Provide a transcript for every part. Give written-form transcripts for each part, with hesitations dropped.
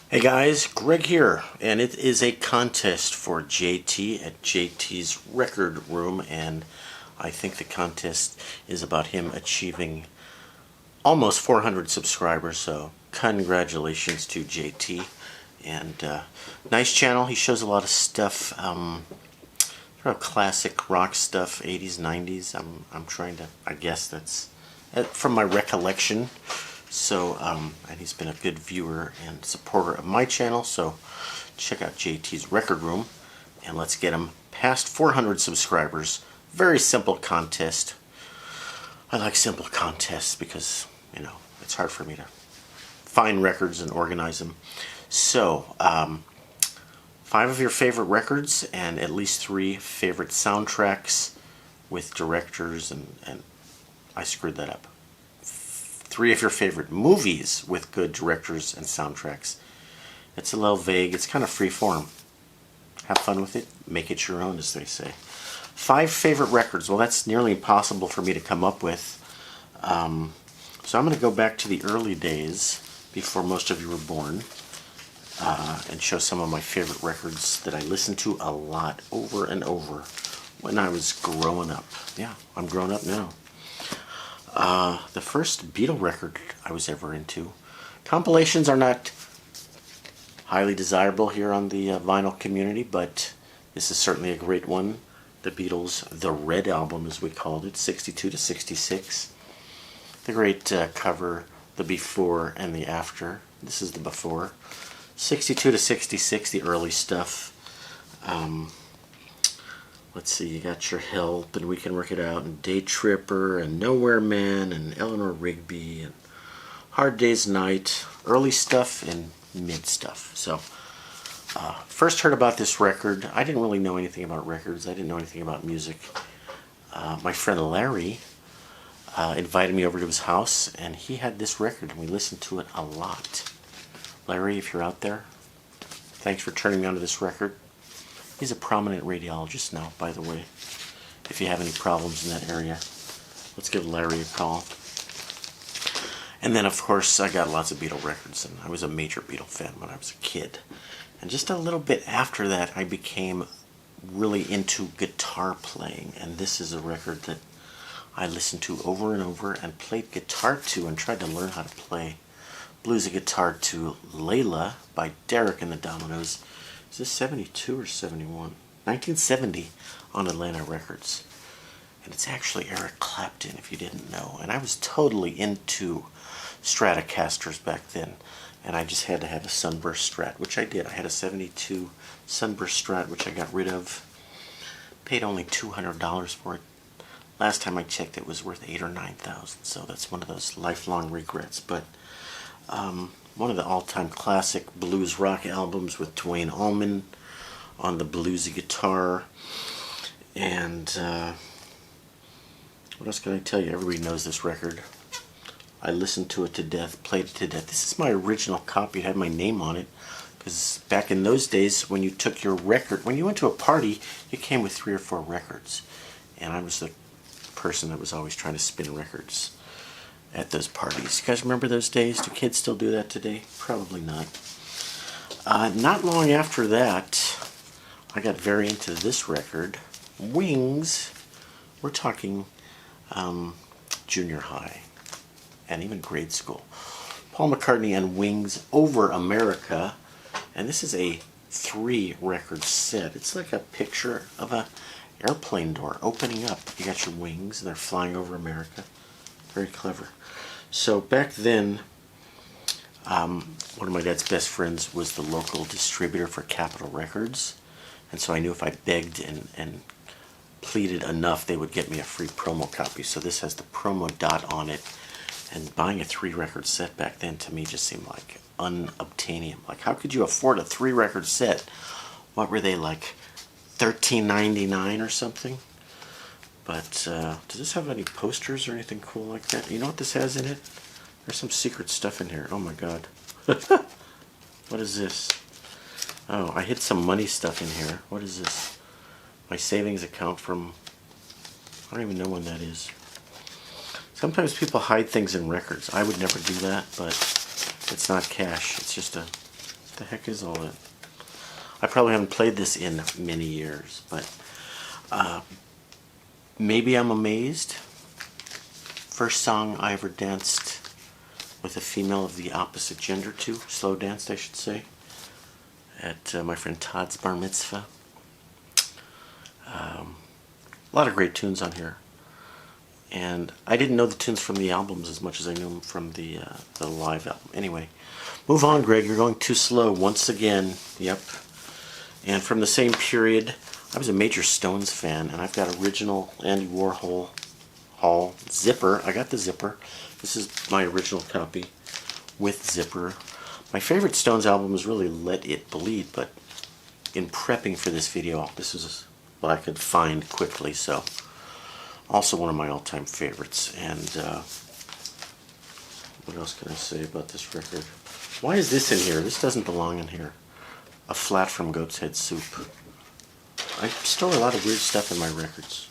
Hey guys, Greg here, and it is a contest for JT at JT's Record Room, and I think the contest is about him achieving almost 400 subscribers, so congratulations to JT. And nice channel. He shows a lot of stuff, sort of classic rock stuff, 80s, 90s. I'm trying to, I guess that's from my recollection. So, and he's been a good viewer and supporter of my channel, so check out JT's Record Room, and let's get him past 400 subscribers. Very simple contest. I like simple contests because, you know, it's hard for me to find records and organize them. So, 5 of your favorite records and at least 3 favorite soundtracks with directors, and I screwed that up. 3 of your favorite movies with good directors and soundtracks. It's a little vague. It's kind of free form. Have fun with it. Make it your own, as they say. 5 favorite records. Well, that's nearly impossible for me to come up with. So I'm going to go back to the early days, before most of you were born, and show some of my favorite records that I listened to a lot, over and over, when I was growing up. Yeah, I'm grown up now. The first Beatle record I was ever into. Compilations are not highly desirable here on the vinyl community, but this is certainly a great one. The Beatles' The Red Album, as we called it, 62 to 66. The great cover, the before and the after. This is the before. 62 to 66, the early stuff. Let's see, you got your Help, and We Can Work It Out, and Day Tripper, and Nowhere Man, and Eleanor Rigby, and Hard Day's Night, early stuff and mid stuff. So, first heard about this record. I didn't really know anything about records. I didn't know anything about music. My friend Larry invited me over to his house, and he had this record, and we listened to it a lot. Larry, if you're out there, thanks for turning me on to this record. He's a prominent radiologist now, by the way. If you have any problems in that area, let's give Larry a call. And then, of course, I got lots of Beatle records, and I was a major Beatle fan when I was a kid. And just a little bit after that, I became really into guitar playing, and this is a record that I listened to over and over and played guitar to and tried to learn how to play. Bluesy guitar to Layla by Derek and the Dominoes. Is this 72 or 71? 1970 on Atlanta Records. And it's actually Eric Clapton, if you didn't know. And I was totally into Stratocasters back then. And I just had to have a Sunburst Strat, which I did. I had a 72 Sunburst Strat, which I got rid of. Paid only $200 for it. Last time I checked, it was worth $8,000 or $9,000. So that's one of those lifelong regrets. But one of the all-time classic blues rock albums with Duane Allman on the bluesy guitar. And what else can I tell you? Everybody knows this record. I listened to it to death, played it to death. This is my original copy. It had my name on it. Because back in those days, when you took your record, when you went to a party, you came with 3 or 4 records. And I was the person that was always trying to spin records at those parties. You guys remember those days? Do kids still do that today? Probably not. Not long after that, I got very into this record. Wings. We're talking junior high and even grade school. Paul McCartney and Wings Over America. And this is a 3-record set. It's like a picture of a airplane door opening up. You got your wings and they're flying over America. Very clever. So back then, one of my dad's best friends was the local distributor for Capitol Records. And so I knew if I begged and pleaded enough, they would get me a free promo copy. So this has the promo dot on it. And buying a 3-record set back then to me just seemed like unobtainium. Like, how could you afford a 3-record set? What were they, like $13.99 or something? But does this have any posters or anything cool like that? You know what this has in it? There's some secret stuff in here. Oh my god. What is this? Oh, I hid some money stuff in here. What is this? My savings account from... I don't even know when that is. Sometimes people hide things in records. I would never do that, but it's not cash. It's just a The heck is all that? I probably haven't played this in many years, but Maybe I'm Amazed. First song I ever danced with a female of the opposite gender to, slow danced I should say, at my friend Todd's bar mitzvah. A lot of great tunes on here. And I didn't know the tunes from the albums as much as I knew them from the live album. Anyway, move on, Greg. You're going too slow once again. Yep. And from the same period, I was a major Stones fan, and I've got original Andy Warhol Hall zipper. I got the zipper. This is my original copy with zipper. My favorite Stones album is really Let It Bleed, but in prepping for this video, this is what I could find quickly, so also one of my all-time favorites. And what else can I say about this record? Why is this in here? This doesn't belong in here. A Flat from Goat's Head Soup. I store a lot of weird stuff in my records.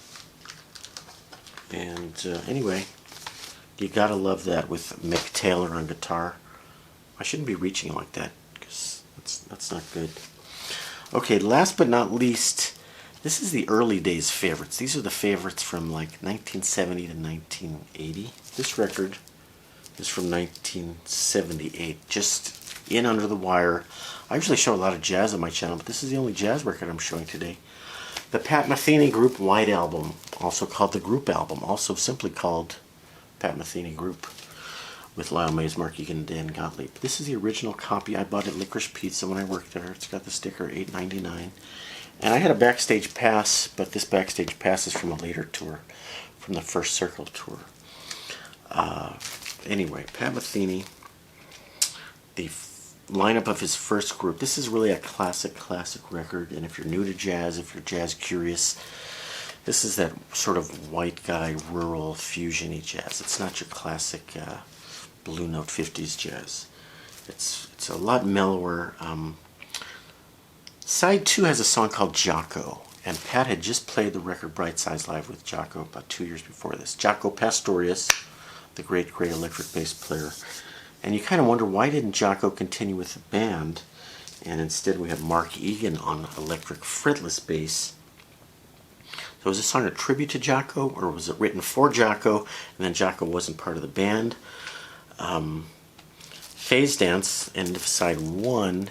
And anyway, you gotta love that with Mick Taylor on guitar. I shouldn't be reaching like that because that's not good. Okay, last but not least, this is the early days favorites. These are the favorites from like 1970 to 1980. This record is from 1978, just in under the wire. I usually show a lot of jazz on my channel, but this is the only jazz record I'm showing today. The Pat Metheny Group White Album, also called the Group Album, also simply called Pat Metheny Group, with Lyle Mays, Mark Egan, and Dan Gottlieb. This is the original copy I bought at Licorice Pizza when I worked there. It's got the sticker, $8.99. And I had a backstage pass, but this backstage pass is from a later tour, from the First Circle tour. Anyway, Pat Metheny, the lineup of his first group. This is really a classic record, and if you're new to jazz, if you're jazz curious, this is that sort of white guy, rural, fusion-y jazz. It's not your classic Blue Note 50s jazz. It's a lot mellower. Side 2 has a song called Jocko, and Pat had just played the record Bright Size live with Jocko about 2 years before this. Jocko Pastorius, the great electric bass player. And you kind of wonder, why didn't Jocko continue with the band? And instead we have Mark Egan on electric fretless bass. So was this song a tribute to Jocko, or was it written for Jocko, and then Jocko wasn't part of the band? Phase Dance, end of side 1,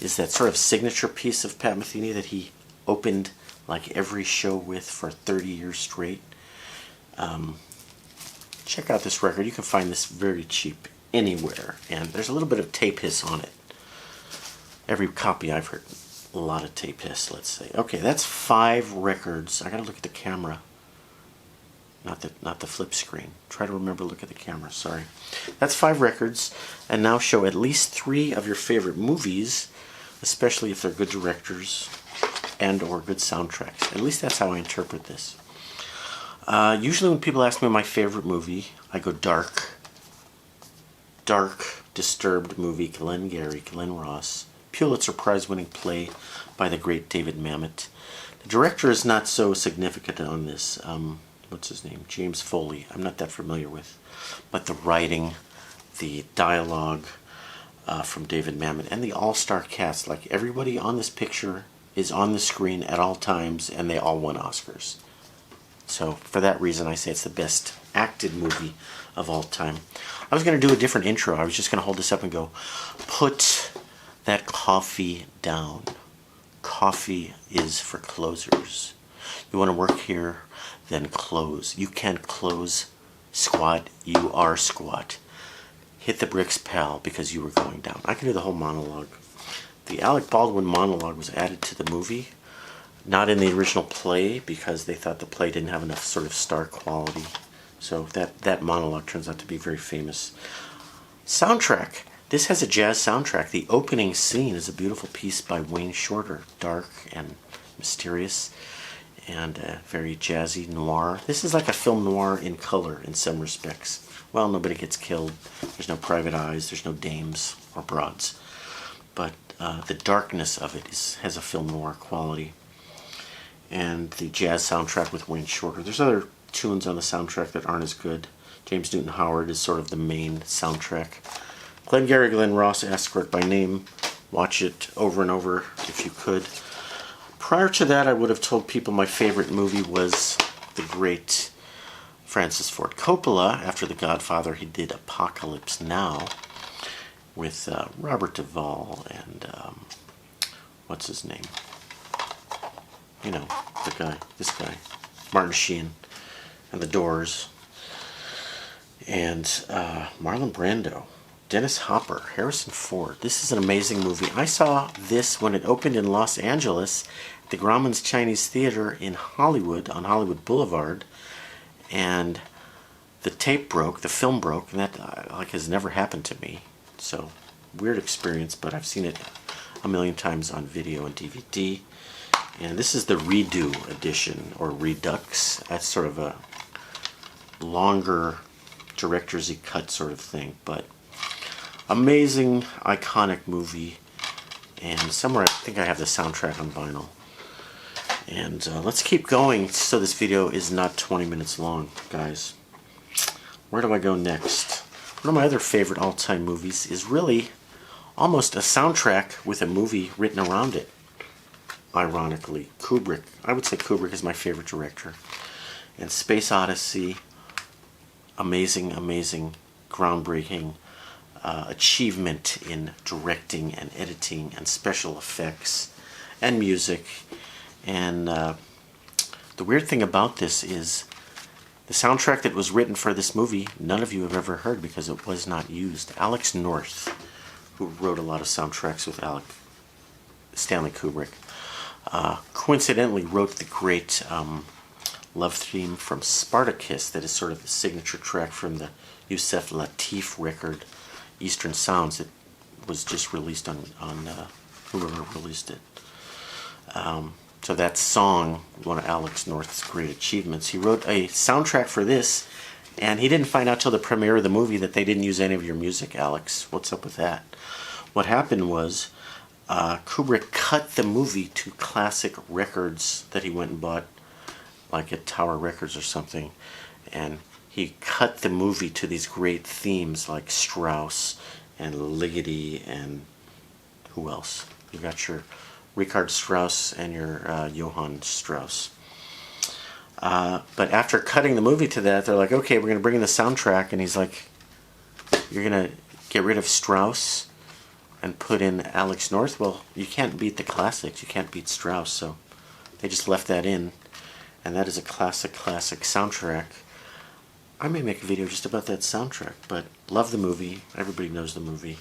is that sort of signature piece of Pat Metheny that he opened like every show with for 30 years straight. Check out this record. You can find this very cheap anywhere, and there's a little bit of tape hiss on it. Every copy I've heard, a lot of tape hiss, let's say. Okay, that's 5 records. I gotta look at the camera, not the flip screen. Try to remember to look at the camera, sorry. That's 5 records, and now show at least 3 of your favorite movies, especially if they're good directors and or good soundtracks. At least that's how I interpret this. Usually when people ask me my favorite movie, I go dark, disturbed movie, Glenn Ross, Pulitzer Prize winning play by the great David Mamet. The director is not so significant on this. What's his name? James Foley. I'm not that familiar with. But the writing, the dialogue from David Mamet, and the all-star cast, like everybody on this picture is on the screen at all times, and they all won Oscars. So for that reason, I say it's the best acted movie of all time. I was going to do a different intro. I was just going to hold this up and go, put that coffee down. Coffee is for closers. You want to work here, then close. You can't close, squat, you are squat. Hit the bricks, pal, because you were going down. I can do the whole monologue. The Alec Baldwin monologue was added to the movie, not in the original play, because they thought the play didn't have enough sort of star quality. So that monologue turns out to be very famous. Soundtrack. This has a jazz soundtrack. The opening scene is a beautiful piece by Wayne Shorter. Dark and mysterious and very jazzy noir. This is like a film noir in color in some respects. Well, nobody gets killed. There's no private eyes. There's no dames or broads. But the darkness of it has a film noir quality. And the jazz soundtrack with Wayne Shorter. There's other tunes on the soundtrack that aren't as good. James Newton Howard is sort of the main soundtrack. Glengarry Glen Ross, asked for it by name, Watch it over and over if you could. Prior to that, I would have told people my favorite movie was the great Francis Ford Coppola. After The Godfather, he did Apocalypse Now with Robert Duvall and what's his name? You know, this guy, Martin Sheen, and The Doors, and Marlon Brando, Dennis Hopper, Harrison Ford. This is an amazing movie. I saw this when it opened in Los Angeles at the Grauman's Chinese Theater in Hollywood, on Hollywood Boulevard, and the tape broke, the film broke, and that like has never happened to me. So, weird experience, but I've seen it a million times on video and DVD. And this is the redo edition, or redux. That's sort of a longer director's cut sort of thing, but amazing, iconic movie. And somewhere I think I have the soundtrack on vinyl. And let's keep going so this video is not 20 minutes long, guys. Where do I go next? One of my other favorite all-time movies is really almost a soundtrack with a movie written around it. Ironically, Kubrick. I would say Kubrick is my favorite director. And Space Odyssey, amazing, amazing, groundbreaking achievement in directing and editing and special effects and music. And the weird thing about this is the soundtrack that was written for this movie, none of you have ever heard because it was not used. Alex North, who wrote a lot of soundtracks with Stanley Kubrick, coincidentally wrote the great love theme from Spartacus that is sort of the signature track from the Yusef Lateef record, Eastern Sounds, that was just released on whoever released it. So that song, one of Alex North's great achievements. He wrote a soundtrack for this, and he didn't find out till the premiere of the movie that they didn't use any of your music, Alex. What's up with that? What happened was Kubrick cut the movie to classic records that he went and bought, like at Tower Records or something, and he cut the movie to these great themes like Strauss and Ligeti and who else? You got your Richard Strauss and your Johann Strauss. But after cutting the movie to that, they're like, okay, we're going to bring in the soundtrack, and he's like, you're going to get rid of Strauss and put in Alex North? Well, you can't beat the classics. You can't beat Strauss, so they just left that in, and that is a classic soundtrack. I may make a video just about that soundtrack, but love the movie. Everybody knows the movie.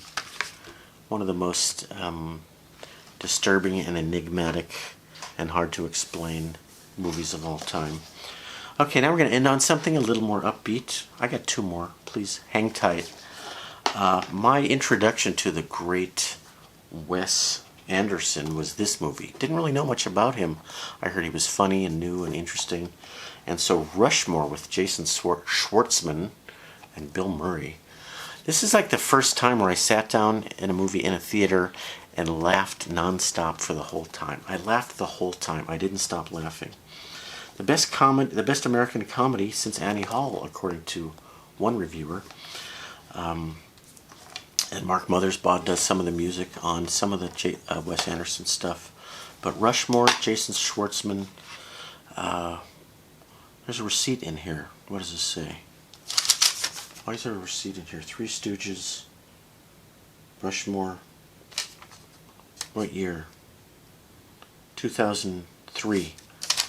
One of the most disturbing and enigmatic and hard to explain movies of all time. Okay, now we're going to end on something a little more upbeat. I got two more. Please hang tight. My introduction to the great Wes Anderson was this movie. Didn't really know much about him. I heard he was funny and new and interesting. And so Rushmore with Jason Schwartzman and Bill Murray. This is like the first time where I sat down in a movie in a theater and laughed nonstop for the whole time. I laughed the whole time. I didn't stop laughing. The best American comedy since Annie Hall, according to one reviewer. And Mark Mothersbaugh does some of the music on some of the Wes Anderson stuff. But Rushmore, Jason Schwartzman. There's a receipt in here. What does this say? Why is there a receipt in here? Three Stooges, Rushmore. What year? 2003.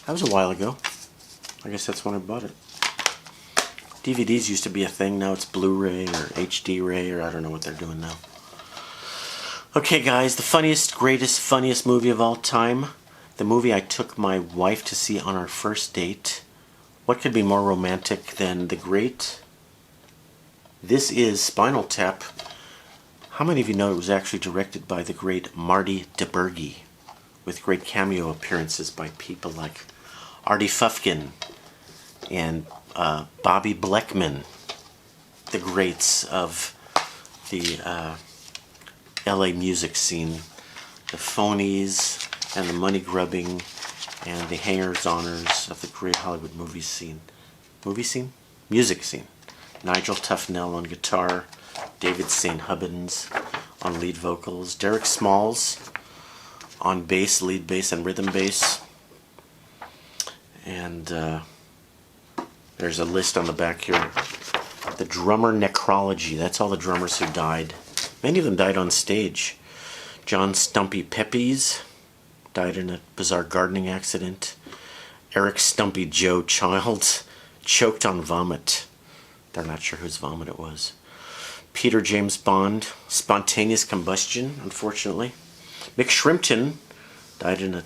That was a while ago. I guess that's when I bought it. DVDs used to be a thing. Now it's Blu-ray or HD-Ray, or I don't know what they're doing now. Okay, guys, the funniest movie of all time. The movie I took my wife to see on our first date. What could be more romantic than the great... This is Spinal Tap. How many of you know it was actually directed by the great Marty DeBurgi, with great cameo appearances by people like Artie Fufkin and Bobby Bleckman, the greats of the LA music scene, the phonies and the money grubbing and the hangers-oners of the great Hollywood music scene. Nigel Tufnell on guitar, David St. Hubbins on lead vocals. Derek Smalls on bass, lead bass, and rhythm bass. And there's a list on the back here. The drummer necrology. That's all the drummers who died. Many of them died on stage. John Stumpy Pepys died in a bizarre gardening accident. Eric Stumpy Joe Childs choked on vomit. They're not sure whose vomit it was. Peter James Bond, spontaneous combustion, unfortunately. Mick Shrimpton died in an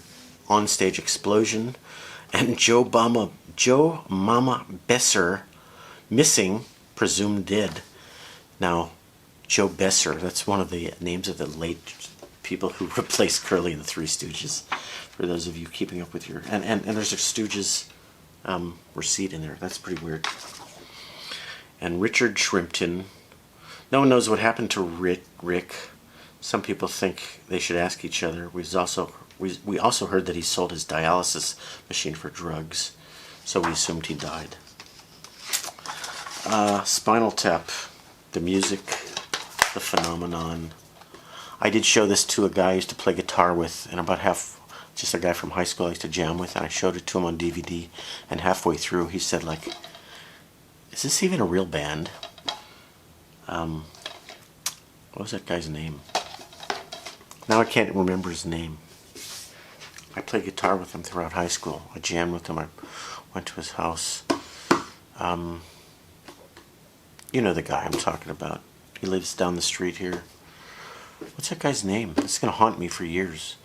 onstage explosion. And Joe Mama Besser, missing, presumed dead. Now, Joe Besser, that's one of the names of the late people who replaced Curly in the Three Stooges. For those of you keeping up with your... And there's a Stooges receipt in there. That's pretty weird. And Richard Shrimpton. No one knows what happened to Rick. Some people think they should ask each other. We also heard that he sold his dialysis machine for drugs, so we assumed he died. Spinal Tap, the music, the phenomenon. I did show this to a guy I used to play guitar with, and just a guy from high school I used to jam with, and I showed it to him on DVD, and halfway through he said, like, is this even a real band? What was that guy's name? Now I can't remember his name. I played guitar with him throughout high school. I jammed with him. I went to his house. You know the guy I'm talking about. He lives down the street here. What's that guy's name? This is going to haunt me for years.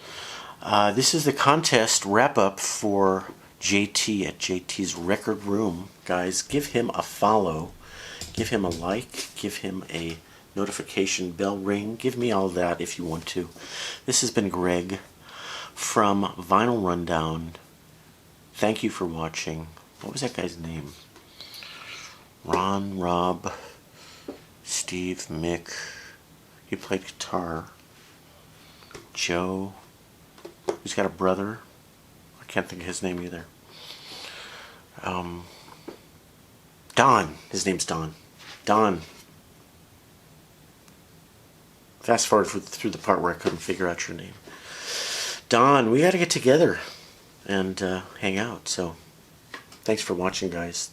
This is the contest wrap-up for JT at JT's Record Room. Guys, give him a follow. Give him a like. Give him a notification bell ring. Give me all that if you want to. This has been Greg from Vinyl Rundown. Thank you for watching. What was that guy's name? Ron, Rob, Steve, Mick. He played guitar. Joe. He's got a brother. I can't think of his name either. Don. His name's Don. Don. Fast forward through the part where I couldn't figure out your name. Don, we got to get together and hang out. So, thanks for watching, guys.